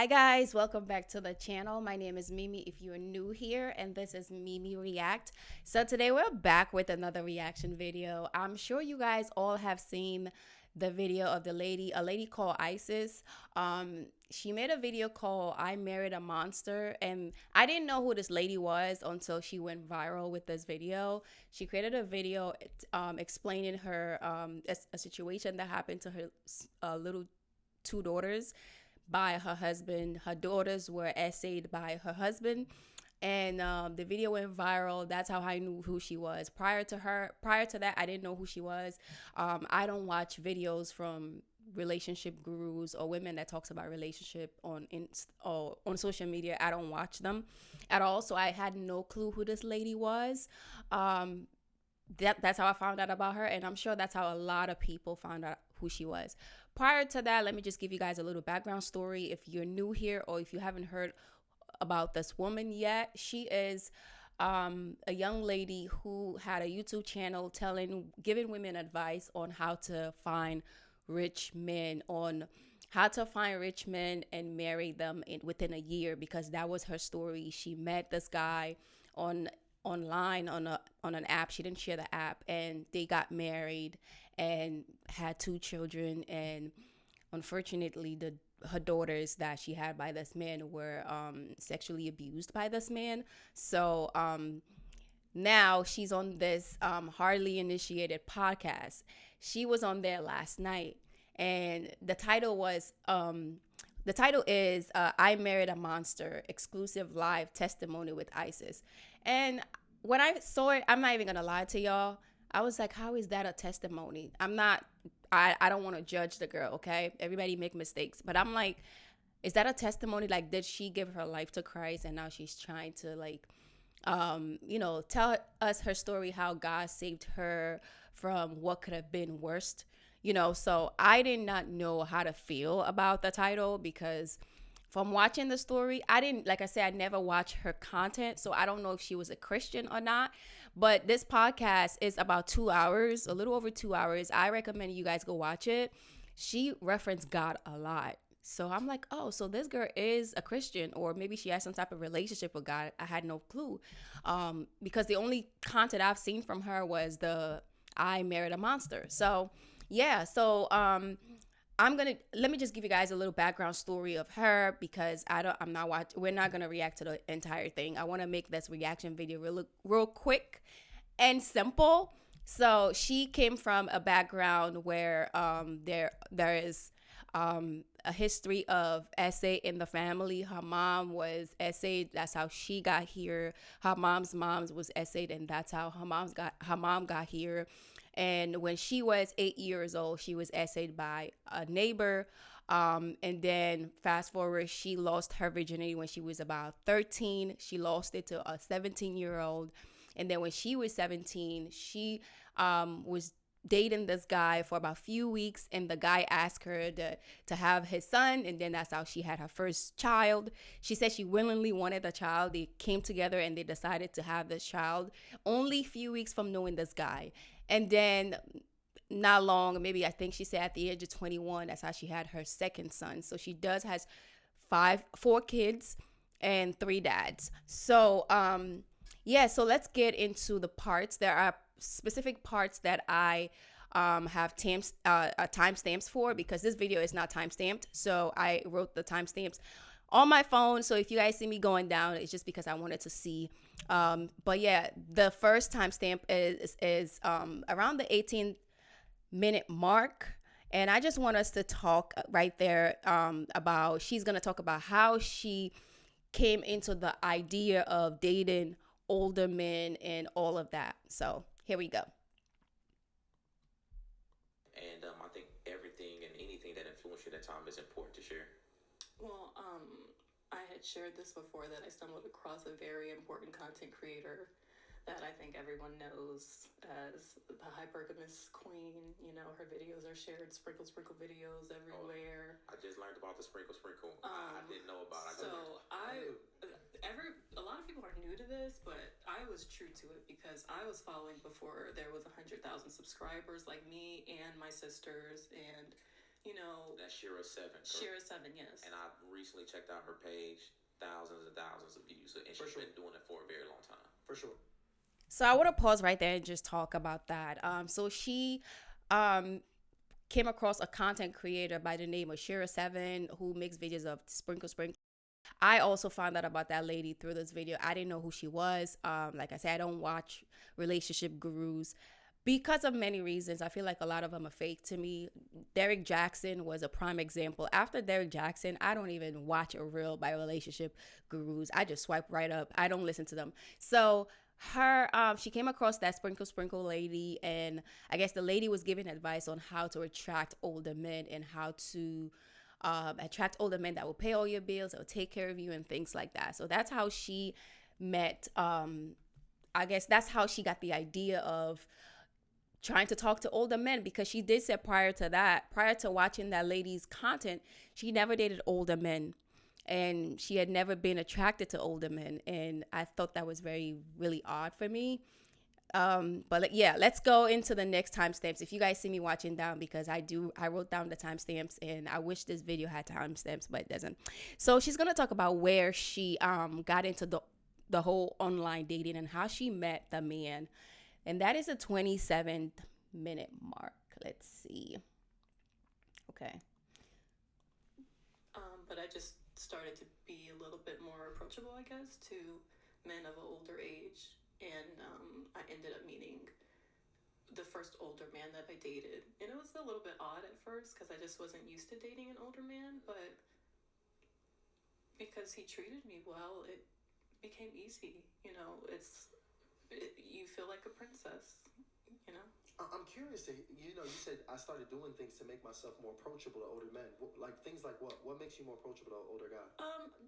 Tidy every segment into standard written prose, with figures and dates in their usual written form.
Hi guys, welcome back to the channel. My name is Mimi if you're new here, and this is Mimi React. So today we're back with another reaction video. I'm sure you guys all have seen the video of a lady called Isis. She made a video called I Married a Monster, and I didn't know who this lady was until she went viral with this video. She created a video explaining her a situation that happened to her little two daughters by her husband. Her daughters were essayed by her husband, and the video went viral. That's how I knew who she was. Prior to that, I didn't know who she was. I don't watch videos from relationship gurus or women that talks about relationship or on social media. I don't watch them at all, so I had no clue who this lady was. Um, that's how I found out about her, and I'm sure that's how a lot of people found out who she was. Prior to that, let me just give you guys a little background story. If you're new here or if you haven't heard about this woman yet, she is a young lady who had a YouTube channel giving women advice on how to find rich men, on how to find rich men and marry them within a year, because that was her story. She met this guy on online on an app. She didn't share the app, and they got married and had two children. And unfortunately, the her daughters that she had by this man were sexually abused by this man. So now she's on this hardly initiated podcast. She was on there last night, and the title is I Married a Monster, exclusive live testimony with Isis. And when I saw it, I'm not even gonna lie to y'all, I was like, how is that a testimony? I don't want to judge the girl, okay? Everybody make mistakes, but I'm like, is that a testimony? Like, did she give her life to Christ and now she's trying to tell us her story, how God saved her from what could have been worst. So I did not know how to feel about the title, because from watching the story, I didn't, like I said, I never watched her content, so I don't know if she was a Christian or not. But this podcast is about 2 hours, a little over 2 hours. I recommend you guys go watch it. She referenced God a lot. So I'm like, oh, so this girl is a Christian, or maybe she has some type of relationship with God. I had no clue, because the only content I've seen from her was the I Married a Monster. So yeah, so let me just give you guys a little background story of her, because I'm not watching. We're not gonna react to the entire thing. I want to make this reaction video real quick and simple. So she came from a background where there is a history of essay in the family. Her mom was essayed. That's how she got here. Her mom's was essayed, and that's how her mom got here. And when she was 8 years old, she was essayed by a neighbor. And then fast forward, she lost her virginity when she was about 13. She lost it to a 17-year-old. And then when she was 17, she was dating this guy for about a few weeks, and the guy asked her to have his son, and then that's how she had her first child. She said she willingly wanted the child. They came together and they decided to have this child only a few weeks from knowing this guy. And then not long, maybe I think she said at the age of 21, that's how she had her second son. So she does has four kids and three dads. So yeah, so let's get into the parts. There are specific parts that I have timestamps for, because this video is not time stamped. So I wrote the timestamps on my phone. So if you guys see me going down, it's just because I wanted to see. But yeah, the first timestamp is around the 18-minute mark. And I just want us to talk right there about, she's going to talk about how she came into the idea of dating older men and all of that. So here we go. And I think everything and anything that influenced you at that time is important to share. Well, I had shared this before, that I stumbled across a very important content creator that I think everyone knows as the Hypergamous Queen. You know, her videos are shared, sprinkle videos everywhere. I just learned about the sprinkle. I didn't know about it. A lot of people are new to this, but I was true to it because I was following before there was 100,000 subscribers, like me and my sisters, and you know, That's Shira 7, correct? Shira 7, yes. And I recently checked out her page, thousands and thousands of views, and For she's sure. been doing it for a very long time. For sure. So I want to pause right there and just talk about that. So she um, came across a content creator by the name of Shira7 who makes videos of sprinkle sprinkle. I also found out about that lady through this video. I didn't know who she was. Like I said, I don't watch relationship gurus because of many reasons. I feel like a lot of them are fake to me. Derek Jackson was a prime example. After Derek Jackson, I don't even watch a reel by relationship gurus. I just swipe right up. I don't listen to them. So she came across that sprinkle lady, and I guess the lady was giving advice on how to attract older men and how to attract older men that will pay all your bills, that will take care of you, and things like that. So that's how she met. I guess that's how she got the idea of trying to talk to older men, because she did say prior to watching that lady's content, she never dated older men and she had never been attracted to older men. And I thought that was really odd for me. But yeah, let's go into the next timestamps. If you guys see me watching down, because I wrote down the timestamps, and I wish this video had timestamps, but it doesn't. So she's gonna talk about where she got into the whole online dating and how she met the man, and that is the 27th minute mark. Let's see. Okay. But I just started to be a little bit more approachable, I guess, to men of an older age. And I ended up meeting the first older man that I dated. And it was a little bit odd at first because I just wasn't used to dating an older man. But because he treated me well, it became easy. You know, you feel like a princess, you know? I'm curious to, you said I started doing things to make myself more approachable to older men. Like things like what? What makes you more approachable to an older guy?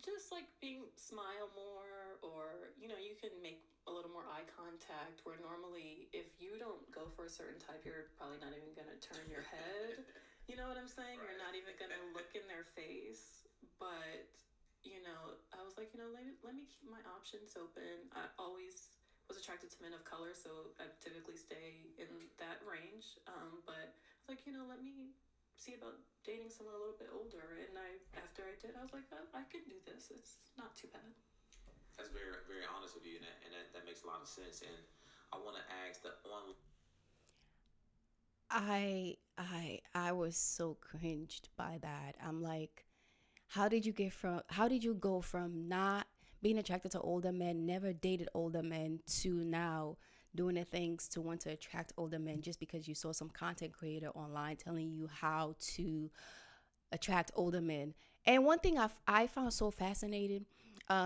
Just like smile more, or you can make a little more eye contact. Where normally, if you don't go for a certain type, you're probably not even gonna turn your head. You know what I'm saying? Right. You're not even gonna look in their face. But I was like, let me keep my options open. I always was attracted to men of color, so I typically stay in that range. But I was like, let me see about dating someone a little bit older. And after I did, I was like, oh, I can do this. It's not too bad. That's very, very honest of you, and that makes a lot of sense. And I want to ask the online. I was so cringed by that. I'm like, how did you go from not being attracted to older men, never dated older men, to now doing the things to want to attract older men just because you saw some content creator online telling you how to attract older men? And one thing I found so fascinating,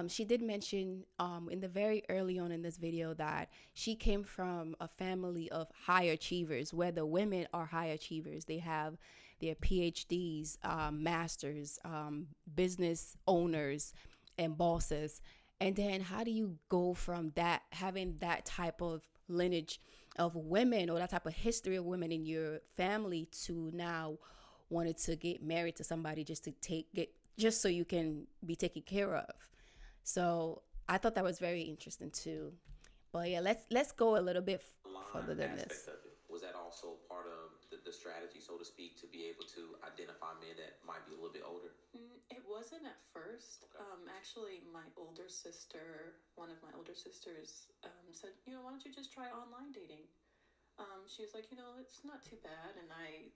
she did mention in the very early on in this video that she came from a family of high achievers, where the women are high achievers. They have their PhDs, masters, business owners, and bosses. And then how do you go from that, having that type of lineage of women, or that type of history of women in your family, to now wanted to get married to somebody just so you can be taken care of? So I thought that was very interesting too. But yeah, let's go a little bit further than this. Of it, was that also part of the strategy, so to speak, to be able to identify men that might be a little bit older? It wasn't at first. Okay. Actually, one of my older sisters, said, why don't you just try online dating? She was like, it's not too bad. And I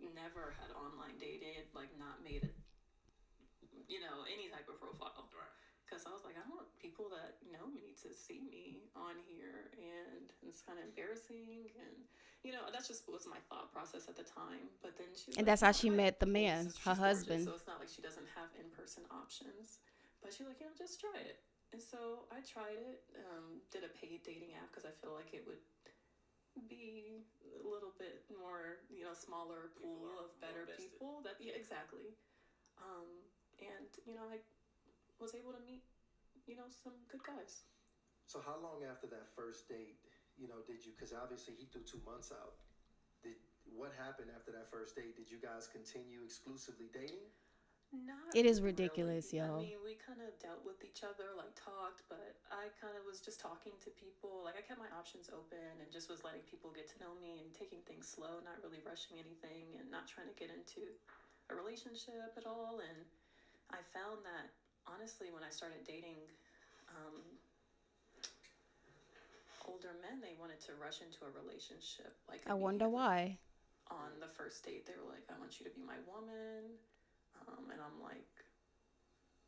never had online dated, like not made a, any type of profile. Right. Because I was like, I want people that know me to see me on here, and it's kind of embarrassing, and that's just was my thought process at the time. But then and that's how she met the man, her husband. So it's not like she doesn't have in-person options, but she's like, just try it. And so I tried it, did a paid dating app because I feel like it would be a little bit more, smaller pool of better people. Exactly. And I was able to meet, some good guys. So how long after that first date, did you, because obviously he threw 2 months out. What happened after that first date? Did you guys continue exclusively dating? Not It is really. ridiculous, I yo. mean, we kind of dealt with each other, like talked, but I kind of was just talking to people. Like, I kept my options open and just was letting people get to know me and taking things slow, not really rushing anything and not trying to get into a relationship at all. And I found that, honestly, when I started dating um, older men, they wanted to rush into a relationship, like, I wonder immediately. why. On the first date, they were like, I want you to be my woman. And I'm like,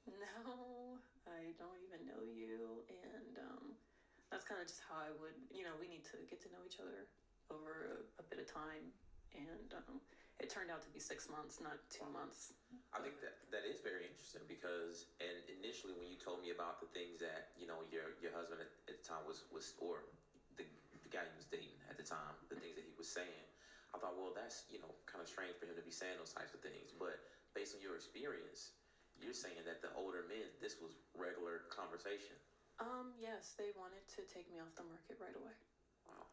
no, I don't even know you. And that's kind of just how I would, we need to get to know each other over a bit of time. And it turned out to be 6 months, not 2 months. I think that is very interesting because, and initially when you told me about the things that your husband at the time was or the guy you was dating at the time, the things that he was saying, I thought, well, that's kind of strange for him to be saying those types of things. But based on your experience, you're saying that the older men, this was regular conversation. Yes, they wanted to take me off the market right away. Wow.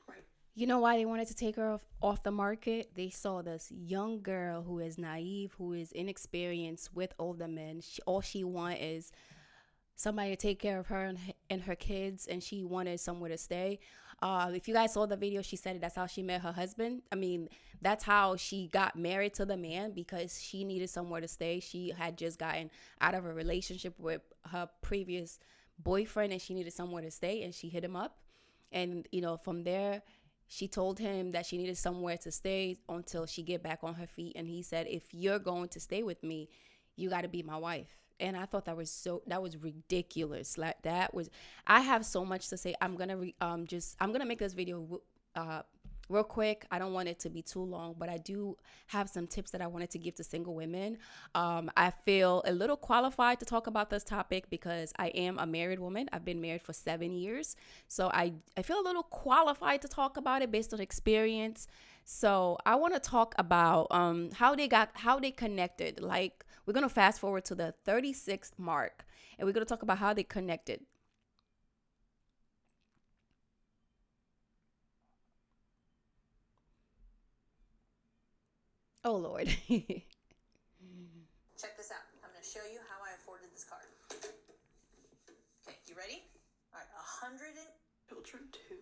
Right. You know why they wanted to take her off the market? They saw this young girl who is naive, who is inexperienced with older men. All she want is somebody to take care of her and her kids, and she wanted somewhere to stay. If you guys saw the video, she said that's how she met her husband. I mean, that's how she got married to the man, because she needed somewhere to stay. She had just gotten out of a relationship with her previous boyfriend, and she needed somewhere to stay, and she hit him up. And, from there, she told him that she needed somewhere to stay until she get back on her feet. And he said, if you're going to stay with me, you got to be my wife. And I thought that was ridiculous. Like, I have so much to say. I'm gonna make this video real quick. I don't want it to be too long, but I do have some tips that I wanted to give to single women. I feel a little qualified to talk about this topic because I am a married woman. I've been married for 7 years, so I feel a little qualified to talk about it based on experience. So I want to talk about how they connected. Like, we're going to fast forward to the 36th mark, and we're going to talk about how they connected. Oh, Lord. Check this out. I'm going to show you how I afforded this card. Okay, you ready? All right, 100 and... Children too.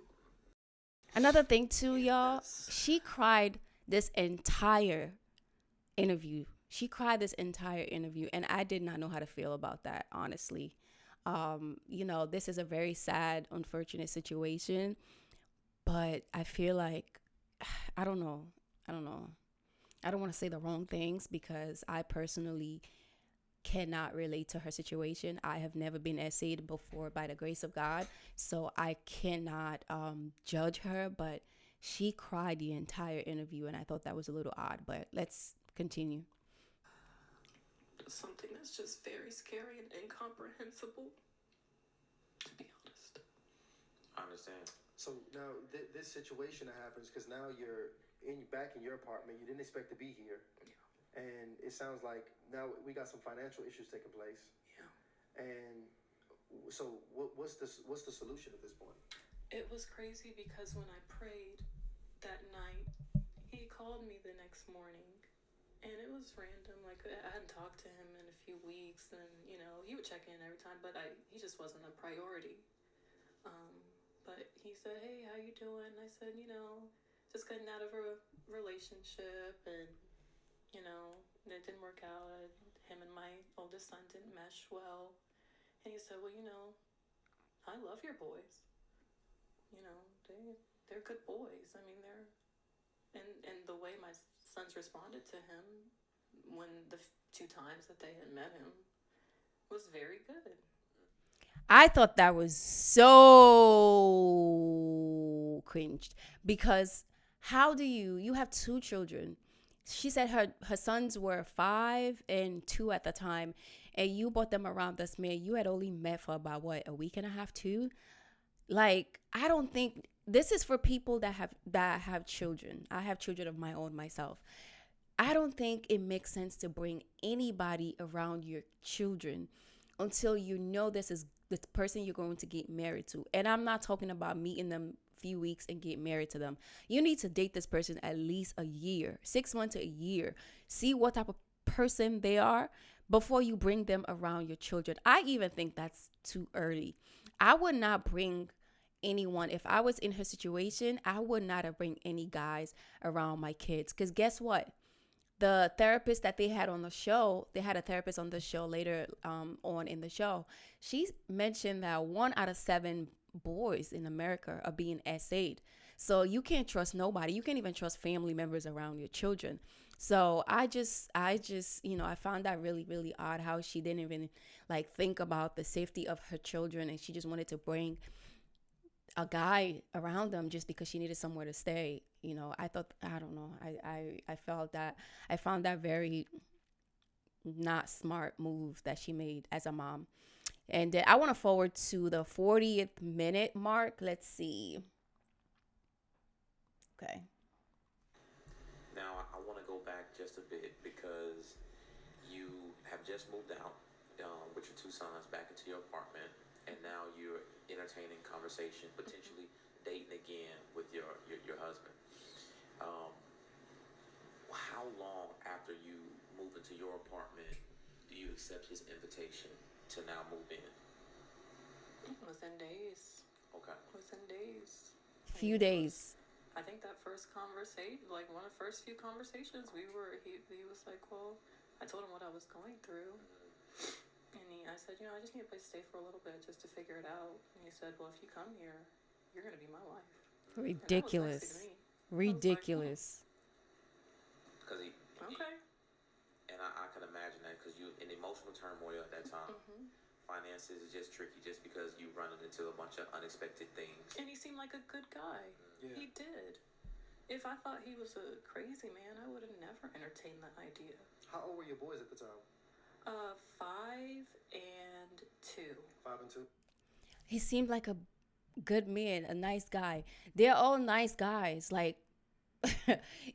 Another thing too, y'all, she cried this entire interview. And I did not know how to feel about that, honestly. This is a very sad, unfortunate situation, but I feel like, I don't know. I don't want to say the wrong things because I personally cannot relate to her situation. I have never been essayed before by the grace of God, so I cannot judge her, but she cried the entire interview, and I thought that was a little odd, but let's continue. Something that's just very scary and incomprehensible, to be honest. I understand. So now this situation that happens because now you're back in your apartment. You didn't expect to be here, and it sounds like now we got some financial issues taking place. Yeah. And so what's the solution at this point? It was crazy because when I prayed that night, he called me the next morning. And it was random. Like, I hadn't talked to him in a few weeks, and he would check in every time, but he just wasn't a priority. But he said, "Hey, how you doing?" I said, just getting out of a relationship, and it didn't work out. Him and my oldest son didn't mesh well, and he said, "Well, I love your boys. They're good boys. I mean, they're." And the way my sons responded to him when the 2 times that they had met him was very good. I thought that was so cringed because how do you have 2 children? She said her sons were 5 and 2 at the time, and you brought them around this man you had only met for about a week and a half, 2. Like, I don't think this is for people that have children. I have children of my own myself. I don't think it makes sense to bring anybody around your children until you know this is the person you're going to get married to. And I'm not talking about meeting them few weeks and get married to them. You need to date this person at least a year, 6 months to a year. See what type of person they are before you bring them around your children. I even think that's too early. I would not bring anyone, if I was in her situation, I would not have bring any guys around my kids. Because guess what? The therapist that they had on the show, they had a therapist on the show later on in the show. She mentioned that 1 out of 7 boys in America are being SA'd. So you can't trust nobody. You can't even trust family members around your children. So I just, I found that really, really odd how she didn't even like think about the safety of her children, and she just wanted to bring a guy around them just because she needed somewhere to stay. I thought, I don't know. I felt that, I found that very not smart move that she made as a mom. And then I want to forward to the 40th minute mark. Let's see. Okay. Now, I want to go back just a bit because you have just moved out with your 2 sons back into your apartment, and now you're entertaining conversation, potentially dating again with your husband. How long after you move into your apartment do you accept his invitation to now move in? Within days. Okay. Within days. Few days. I think that first conversation, like one of the first few conversations, he was like, well, I told him what I was going through. And I said, I just need a place to stay for a little bit just to figure it out. And he said, well, if you come here, you're going to be my wife. Ridiculous. And that was nice to me. Ridiculous. Because Okay. and I can imagine that because you in emotional turmoil at that time. Mm-hmm. Finances is just tricky just because you running into a bunch of unexpected things. And he seemed like a good guy. Yeah. He did. If I thought he was a crazy man, I would have never entertained that idea. How old were your boys at the time? 5 and 2. 5 and 2. He seemed like a good man, a nice guy. They're all nice guys. Like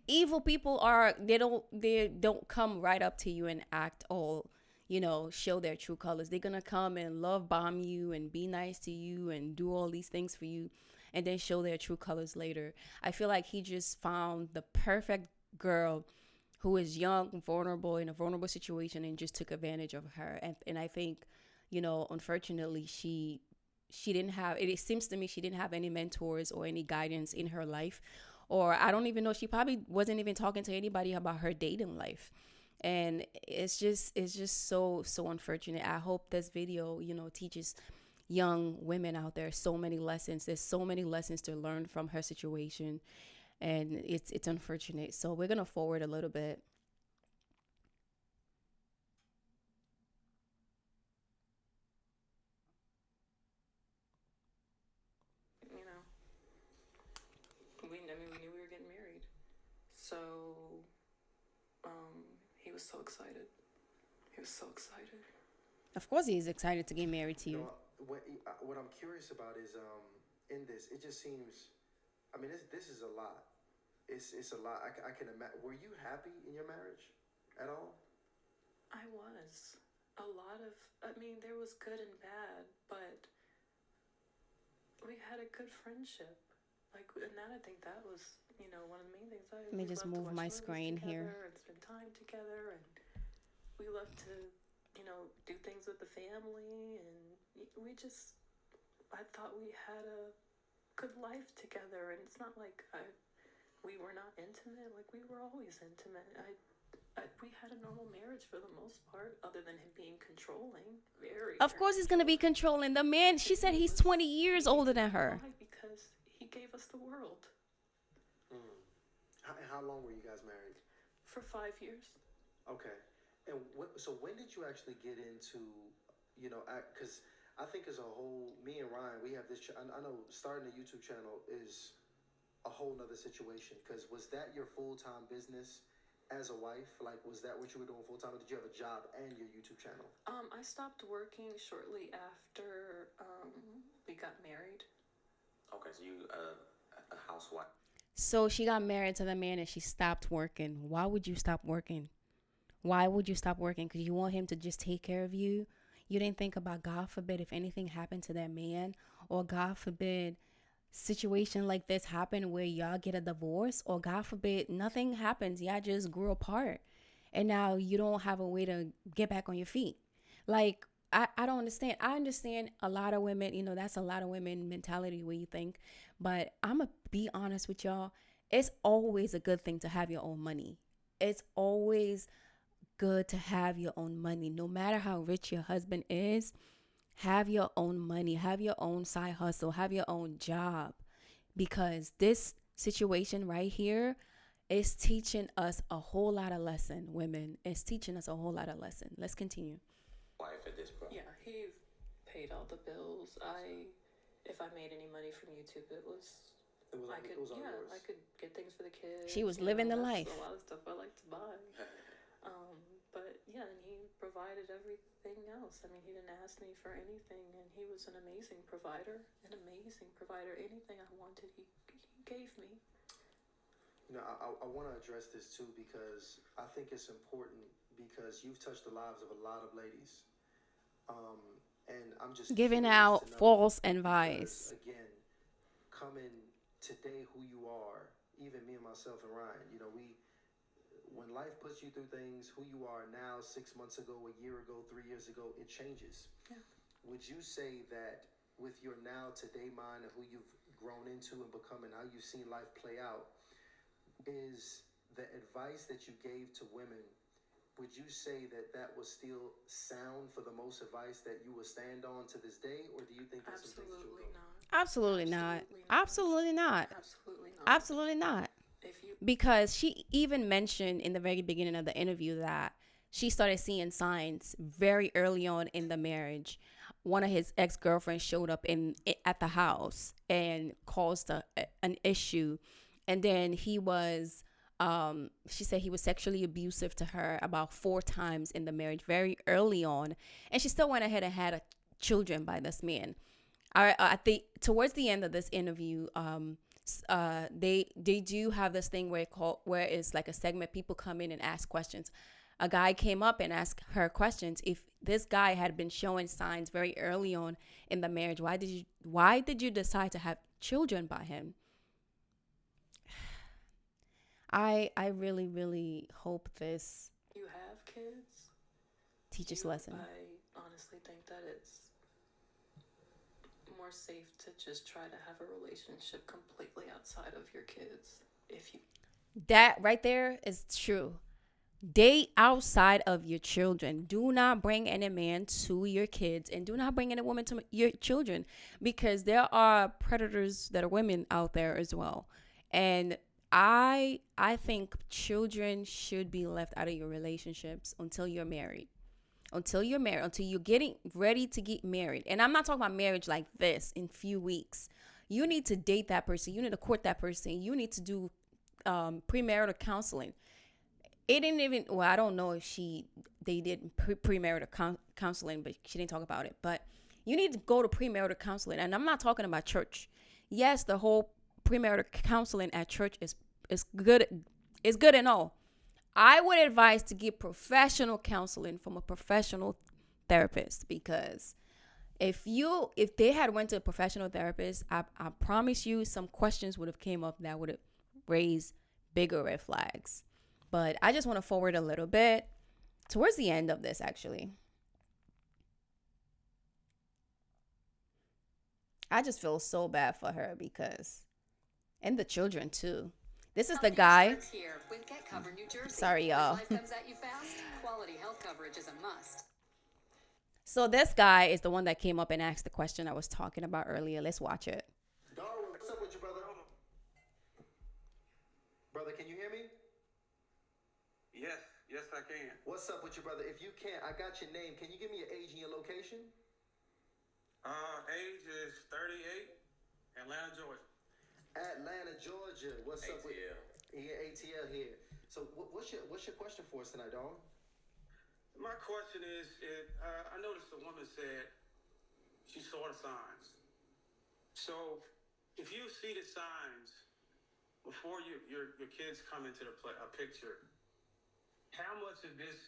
evil people they don't come right up to you and act all, show their true colors. They're gonna come and love bomb you and be nice to you and do all these things for you and then show their true colors later. I feel like he just found the perfect girl who is young, vulnerable, in a vulnerable situation, and just took advantage of her. And I think, unfortunately, she didn't have, it seems to me she didn't have any mentors or any guidance in her life. Or I don't even know, she probably wasn't even talking to anybody about her dating life. And it's just so unfortunate. I hope this video, teaches young women out there so many lessons. There's so many lessons to learn from her situation. And it's unfortunate. So we're going to forward a little bit. We knew we were getting married. So, he was so excited. He was so excited. Of course he's excited to get married to you. What I'm curious about is, in this, it just seems, this is a lot. It's a lot. I can imagine. Were you happy in your marriage at all? I was. There was good and bad, but we had a good friendship. And that, I think that was, one of the main things. Let me just move my screen here. And spend time together, and we love to, do things with the family, and I thought we had a good life together, and it's not like we were not intimate. Like, we were always intimate. We had a normal marriage for the most part, other than him being controlling. Of course he's going to be controlling. The man, she said he's 20 years older than her. Why? Because he gave us the world. How long were you guys married? For 5 years. Okay. And so when did you actually get into, because I think as a whole, me and Ryan, we have this, I know starting a YouTube channel is a whole nother situation, because was that your full-time business as a wife? Like, was that what you were doing full-time, or did you have a job and your YouTube channel? I stopped working shortly after we got married. Okay, so you a housewife. So she got married to the man and she stopped working. Why would you stop working? Why would you stop working? Because you want him to just take care of you? You didn't think about, God forbid, if anything happened to that man, or God forbid, situation like this happen where y'all get a divorce, or God forbid, nothing happens. Y'all just grew apart and now you don't have a way to get back on your feet. Like, I don't understand. I understand a lot of women, that's a lot of women mentality where you think, but I'm going to be honest with y'all. It's always a good thing to have your own money. It's always good to have your own money. No matter how rich your husband is, have your own money, have your own side hustle, have your own job. Because this situation right here is teaching us a whole lot of lesson, women. It's teaching us a whole lot of lesson. Let's continue. Wife at this point. Yeah, he paid all the bills. If I made any money from YouTube, It was I all yours. could get things for the kids. She was living the that's life. A lot of stuff I like to buy. But yeah, and he provided everything else. I mean, he didn't ask me for anything, and he was an amazing provider. Anything I wanted, he gave me. I want to address this too because I think it's important because you've touched the lives of a lot of ladies. And I'm just Giving curious out to know, false because, advice. again, coming today who you are, even me and myself and Ryan, when life puts you through things, who you are now, 6 months ago, a year ago, 3 years ago, it changes. Yeah. Would you say that with your now today mind of who you've grown into and become and how you've seen life play out, is the advice that you gave to women, would you say that that was still sound for the most advice that you would stand on to this day, or do you think there's some things that you'll go? Absolutely not. Absolutely not. Absolutely not. Absolutely not. If you Because she even mentioned in the very beginning of the interview that she started seeing signs very early on in the marriage. One of his ex-girlfriends showed up at the house and caused an issue. And then she said he was sexually abusive to her about 4 times in the marriage very early on. And she still went ahead and had children by this man. I think towards the end of this interview, they do have this thing where it's like a segment. People come in and ask questions. A guy came up and asked her questions. If this guy had been showing signs very early on in the marriage, why did you decide to have children by him? I really, really hope this you have kids, teaches lesson. I honestly think that it's more safe to just try to have a relationship completely outside of your kids. If you That right there is true. Date outside of your children. Do not bring any man to your kids, and do not bring any woman to your children, because there are predators that are women out there as well. And I think children should be left out of your relationships until you're married. Until you're getting ready to get married. And I'm not talking about marriage like this in few weeks. You need to date that person. You need to court that person. You need to do premarital counseling. It didn't even, well, I don't know if they did premarital counseling, but she didn't talk about it. But you need to go to premarital counseling. And I'm not talking about church. Yes, the whole premarital counseling at church is good. It's good and all. I would advise to get professional counseling from a professional therapist, because if they had went to a professional therapist, I promise you some questions would have came up that would have raised bigger red flags. But I just want to forward a little bit towards the end of this, actually. I just feel so bad for her and the children too. This is the guy. Here with Get Covered New Jersey. Sorry, y'all. When life comes at you fast, quality health coverage is a must. So this guy is the one that came up and asked the question I was talking about earlier. Let's watch it. Darwin, what's up with you, brother? Brother, can you hear me? Yes, I can. What's up with you, brother? If you can't, I got your name. Can you give me your age and your location? Age is 38, Atlanta, Georgia. Atlanta, Georgia. What's up with ATL. Yeah, ATL here. So what's your question for us tonight, Darwin? My question is, I noticed the woman said she saw the signs. So if you see the signs before your kids come into the picture, how much is this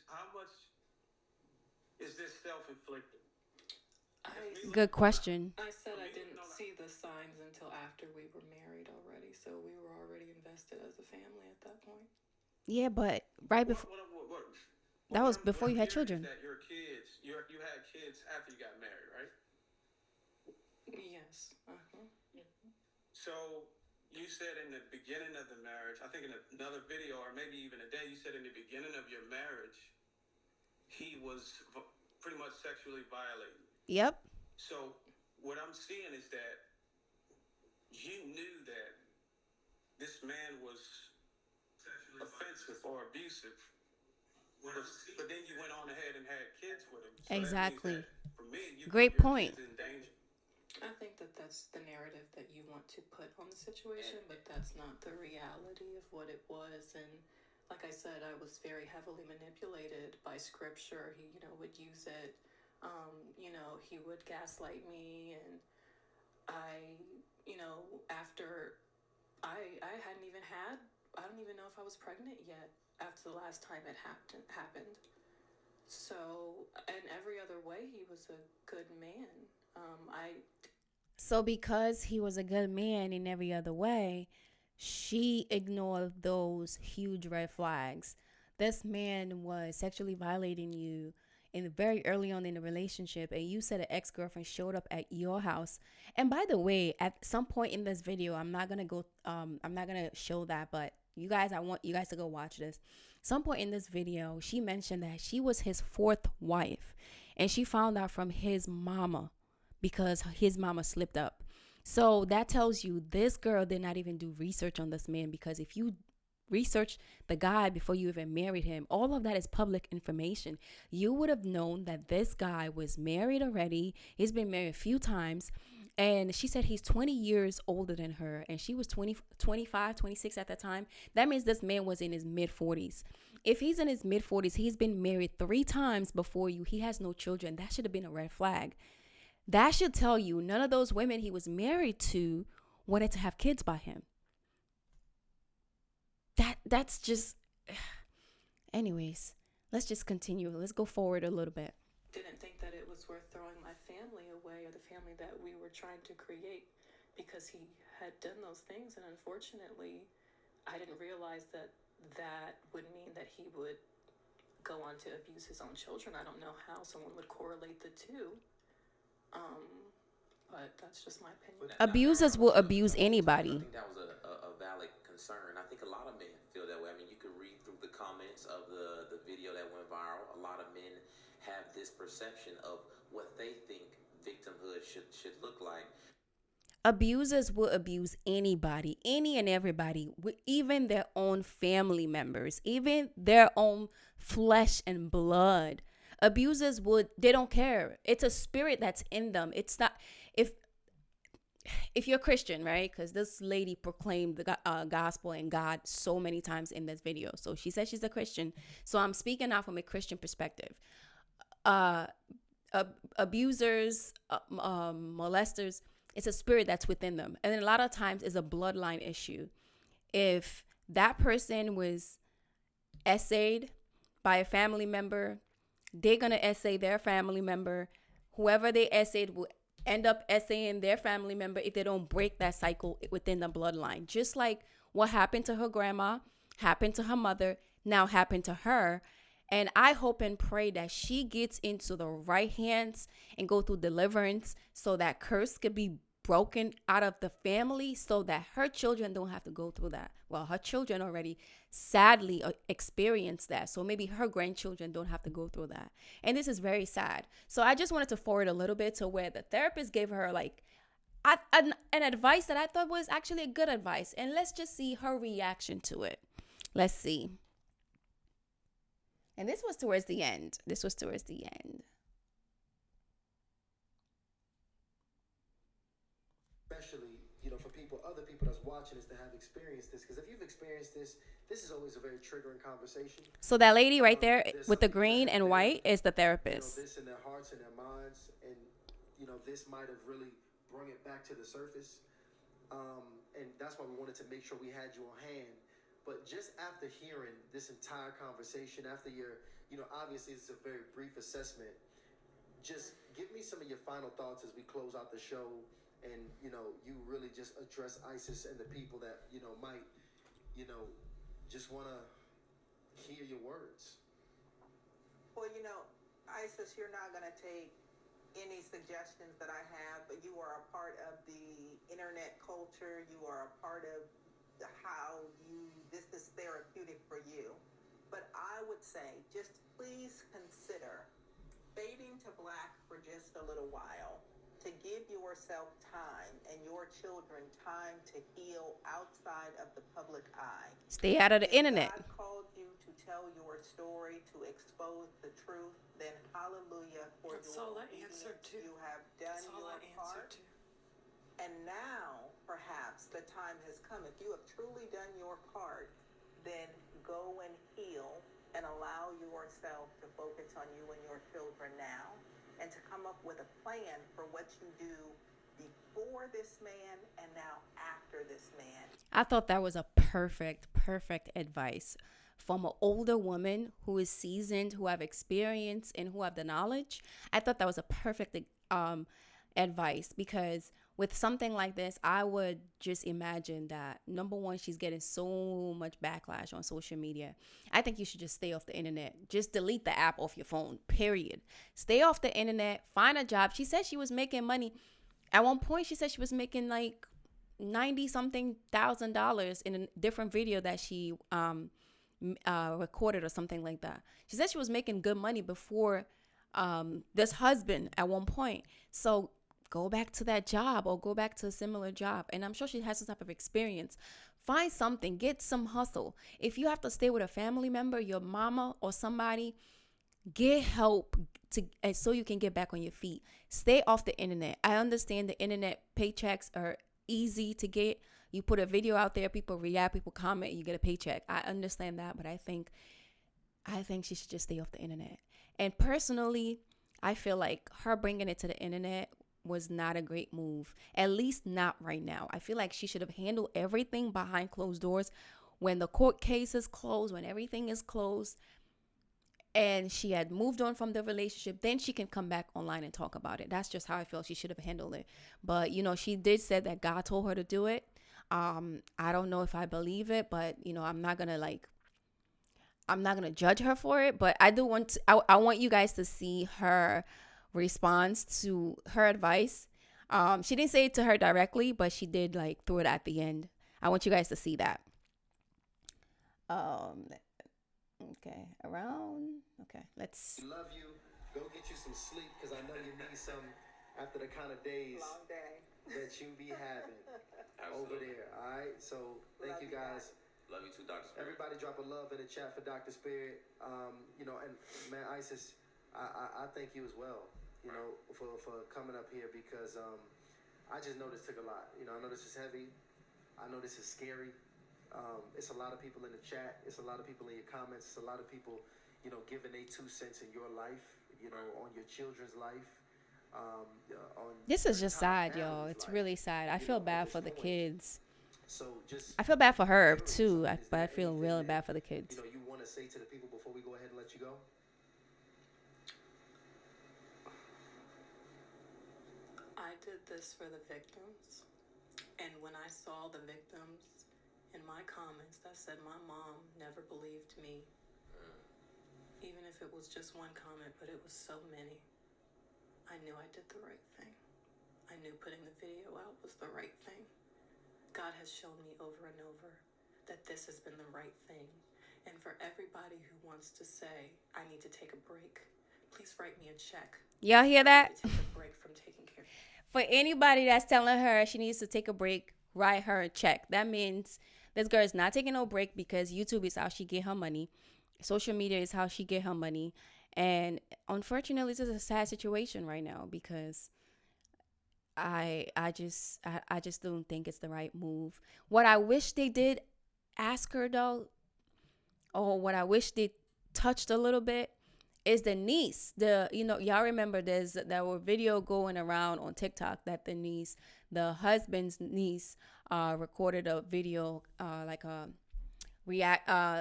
self-inflicted? Good question. I said I didn't see the signs until after we were married already, so we were already invested as a family at that point. Yeah, but right before that was before what you I'm had hearing is children. that your kids, you had kids after you got married, right? Yes. Uh-huh. So you said in the beginning of the marriage, I think in another video or maybe even a day, you said in the beginning of your marriage, he was pretty much sexually violating. Yep. So what I'm seeing is that you knew that this man was offensive or abusive, but then you went on ahead and had kids with him. So that means that Exactly. for me, you Great put your point. kids in danger. I think that that's the narrative that you want to put on the situation, but that's not the reality of what it was. And like I said, I was very heavily manipulated by scripture. He, would use it. He would gaslight me, and I, after I hadn't even had, I don't even know if I was pregnant yet after the last time it happened. So, in every other way, he was a good man. I So because he was a good man in every other way, she ignored those huge red flags. This man was sexually violating you in very early on in the relationship, and you said an ex-girlfriend showed up at your house. And by the way, at some point in this video, I'm not gonna show that, but you guys, I want you guys to go watch this. Some point in this video, she mentioned that she was his fourth wife, and she found out from his mama because his mama slipped up. So that tells you this girl did not even do research on this man, because if you research the guy before you even married him, all of that is public information. You would have known that this guy was married already. He's been married a few times. And she said he's 20 years older than her, and she was 20, 25, 26 at that time. That means this man was in his mid 40s. If he's in his mid 40s, he's been married 3 times before you. He has no children. That should have been a red flag. That should tell you none of those women he was married to wanted to have kids by him. That's just anyways, let's just continue. Let's go forward a little bit. didn't think that it was worth throwing my family away, or the family that we were trying to create, because he had done those things. And unfortunately, I didn't realize that that would mean that he would go on to abuse his own children. I don't know how someone would correlate the two. But that's just my opinion. Abusers will abuse I anybody. think that was a valid concern. I think a lot of men feel that way. I mean, you could read through the comments of the video that went viral. A lot of men have this perception of what they think victimhood should look like. Abusers will abuse anybody, any and everybody, even their own family members, even their own flesh and blood. Abusers they don't care. It's a spirit that's in them. It's not, if you're Christian, right? Because this lady proclaimed the gospel and God so many times in this video. So she says she's a Christian. So I'm speaking now from a Christian perspective. Abusers, molesters, it's a spirit that's within them. And then a lot of times it's a bloodline issue. If that person was essayed by a family member, they're going to essay their family member. Whoever they essayed will end up essaying their family member if they don't break that cycle within the bloodline. Just like what happened to her grandma, happened to her mother, now happened to her. And I hope and pray that she gets into the right hands and go through deliverance so that curse could be broken out of the family, so that her children don't have to go through that. Well, her children already sadly experienced that. So maybe her grandchildren don't have to go through that. And this is very sad. So I just wanted to forward a little bit to where the therapist gave her like an advice that I thought was actually a good advice. And let's just see her reaction to it. Let's see. And this was towards the end. Especially, for other people that's watching this to have experienced this. Because if you've experienced this, this is always a very triggering conversation. So that lady right there There's with the some people green that and have white is the this therapist. in their hearts and their minds, and this might have really brought it back to the surface. And that's why we wanted to make sure we had you on hand. But just after hearing this entire conversation, after your, obviously this is a very brief assessment, just give me some of your final thoughts as we close out the show, and you really just address ISIS and the people that might just want to hear your words. Well, you know, Isis, you're not going to take any suggestions that I have, but you are a part of the internet culture. You are a part of how this is therapeutic for you. But I would say just please consider fading to black for just a little while to give yourself time and your children time to heal outside of the public eye. Stay out of the If internet. God called you to tell your story, to expose the truth, then hallelujah for That's your all I obedience. answered to. You have done That's all your I part. answered to. And now, perhaps, the time has come. If you have truly done your part, then go and heal and allow yourself to focus on you and your children now and to come up with a plan for what you do before this man and now after this man. I thought that was a perfect advice from an older woman who is seasoned, who have experience, and who have the knowledge. I thought that was a perfect advice, because with something like this, I would just imagine that, number one, she's getting so much backlash on social media. I think you should just stay off the internet. Just delete the app off your phone, period. Stay off the internet. Find a job. She said she was making money. At one point, she said she was making like $90-something thousand in a different video that she recorded or something like that. She said she was making good money before this husband at one point. So go back to that job or go back to a similar job. And I'm sure she has some type of experience. Find something, get some hustle. If you have to stay with a family member, your mama or somebody, get help so you can get back on your feet. Stay off the internet. I understand the internet paychecks are easy to get. You put a video out there, people react, people comment, and you get a paycheck. I understand that, but I think she should just stay off the internet. And personally, I feel like her bringing it to the internet was not a great move, at least not right now. I feel like she should have handled everything behind closed doors when the court case is closed, when everything is closed, and she had moved on from the relationship. Then she can come back online and talk about it. That's just how I feel she should have handled it. But, you know, she did say that God told her to do it. I don't know if I believe it, but, you know, I'm not going to judge her for it. But I do want I want you guys to see her response to her advice. She didn't say it to her directly, but she did like throw it at the end. I want you guys to see that. Let's Love you. Go get you some sleep, because I know you need some after the kind of days Long day. that you be having over there. All right. So thank Love you you guys. Love you too, Dr. Spirit. Everybody drop a love in the chat for Dr. Spirit. You know, and man, Isis, I thank you as well, you know, for coming up here, because I just know this took a lot. You know, I know this is heavy. I know this is scary. It's a lot of people in the chat. It's a lot of people in your comments. It's a lot of people, you know, giving their 2 cents in your life, you know, on your children's life. On This is just entire sad, y'all. family's It's life, really sad. I you feel know, bad at for this the point. kids. So just I feel bad for her generally, too, is but I there feel anything really that, bad for the kids. you know, you want to say to the people before we go ahead and let you go? I did this for the victims, and when I saw the victims in my comments that said my mom never believed me, even if it was just one comment, but it was so many, I knew I did the right thing. I knew putting the video out was the right thing. God has shown me over and over that this has been the right thing. And for everybody who wants to say, I need to take a break, please write me a check. Y'all hear that? To take a break from taking care. For anybody that's telling her she needs to take a break, write her a check. That means this girl is not taking no break, because YouTube is how she get her money. Social media is how she get her money. And unfortunately, this is a sad situation right now, because I just don't think it's the right move. What I wish they did ask her though, or what I wish they touched a little bit, is the niece. Y'all remember there were video going around on TikTok that the husband's niece, recorded a video,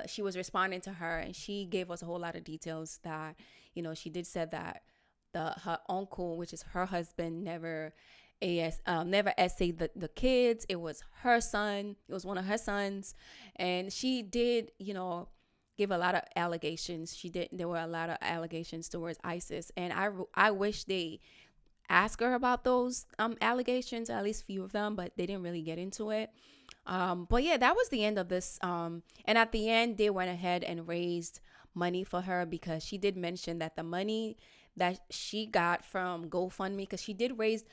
she was responding to her, and she gave us a whole lot of details that, you know, she did said that her uncle, which is her husband, never essayed the kids. It was her son. It was one of her sons. And she did, you know, give a lot of allegations. There were a lot of allegations towards ISIS, and I wish they ask her about those allegations, at least few of them, but they didn't really get into it. But yeah, that was the end of this. And at the end, they went ahead and raised money for her, because she did mention that the money that she got from GoFundMe, because she did create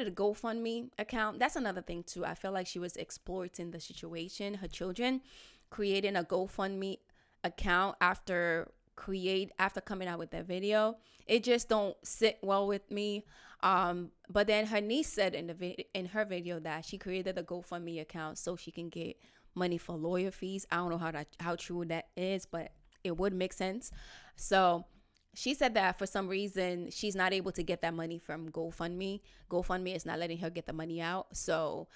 a GoFundMe account. That's another thing too. I feel like she was exploiting the situation. Her children creating a GoFundMe account after coming out with that video. It just don't sit well with me. But then her niece said in her video that she created the GoFundMe account so she can get money for lawyer fees. I don't know how true that is, but it would make sense. So she said that for some reason she's not able to get that money from GoFundMe. GoFundMe is not letting her get the money out. So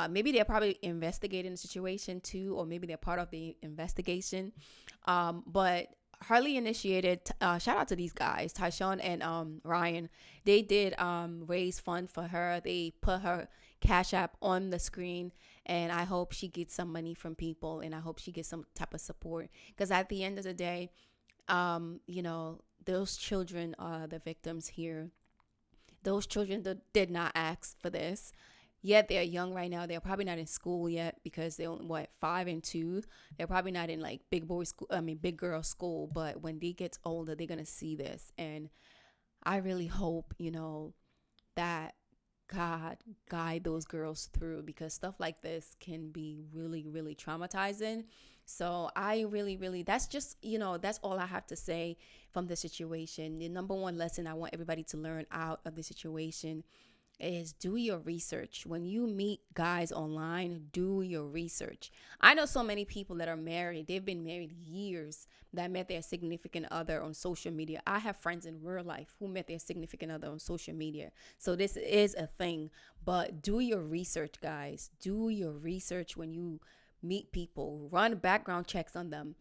maybe they're probably investigating the situation too, or maybe they're part of the investigation. But Harley initiated, shout out to these guys, Tyshawn and Ryan. They did raise fund for her. They put her Cash App on the screen, and I hope she gets some money from people, and I hope she gets some type of support, because at the end of the day, those children are the victims here. Those children did not ask for this. Yet they're young right now. They're probably not in school yet, because they're 5 and 2. They're probably not in like big girl school. But when they get older, they're gonna see this, and I really hope that God guide those girls through, because stuff like this can be really, really traumatizing. So I really, that's just, that's all I have to say from the situation. The number one lesson I want everybody to learn out of the situation is do your research. When you meet guys online, do your research. I know so many people that are married. They've been married years, that met their significant other on social media. I have friends in real life who met their significant other on social media. So this is a thing, but do your research, guys. Do your research when you meet people. Run background checks on them.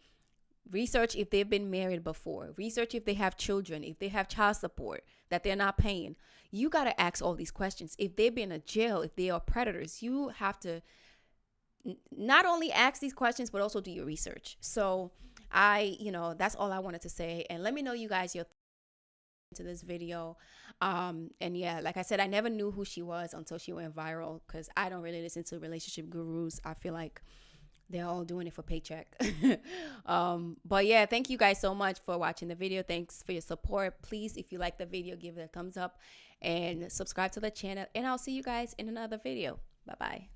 Research if they've been married before. Research if they have children, if they have child support that they're not paying. You got to ask all these questions. If they've been in jail, if they are predators, you have to not only ask these questions, but also do your research. So that's all I wanted to say. And let me know, you guys, your thoughts to this video. And yeah, like I said, I never knew who she was until she went viral, because I don't really listen to relationship gurus. I feel like they're all doing it for paycheck. But yeah, thank you guys so much for watching the video. Thanks for your support. Please, if you like the video, give it a thumbs up and subscribe to the channel. And I'll see you guys in another video. Bye-bye.